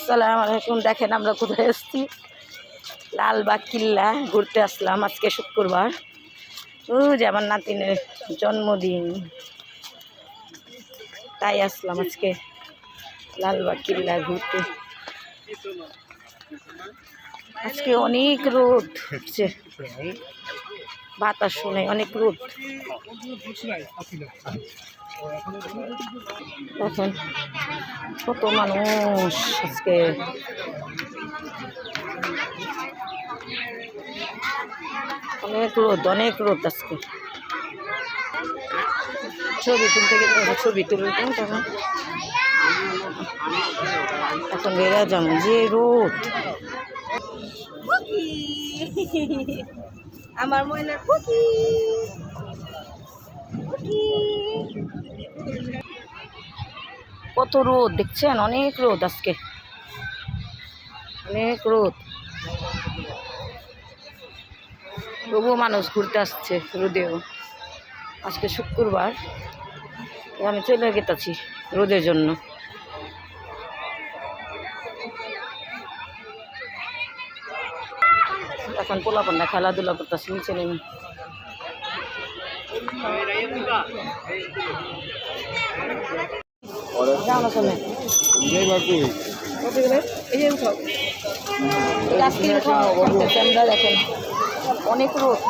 আসসালামু আলাইকুম। দেখেন আমরা কোথায় এসেছি, লালবাগ কিল্লা ঘুরতে আসলাম। আজকে শুক্রবার, যে আমার নাতিনের জন্মদিন, তাই আসলাম আজকে লালবাগ কিল্লা ঘুরতে। আজকে অনেক রোদ উঠছে, বাতাস শুনে অনেক রোদ। দেখেন কত মানুষ আজকে। অনেক রোদ আজকে। ছবি তুলতে গেলে ছবি তুলতাম, তখন এখন বেড়া যাবো, যে রোদ। আমার ময়নার খুকি কত রোদ দেখছেন, অনেক রোদ আজকে, অনেক রোদ। তবুও মানুষ ঘুরতে আসছে রোদেও। আজকে শুক্রবার, আমি চলে গেছি রোদের জন্য। এখন পোলাপান্ডা খেলাধুলা করতেছে নিচে নেমে। দেখেন অনেক রোদ,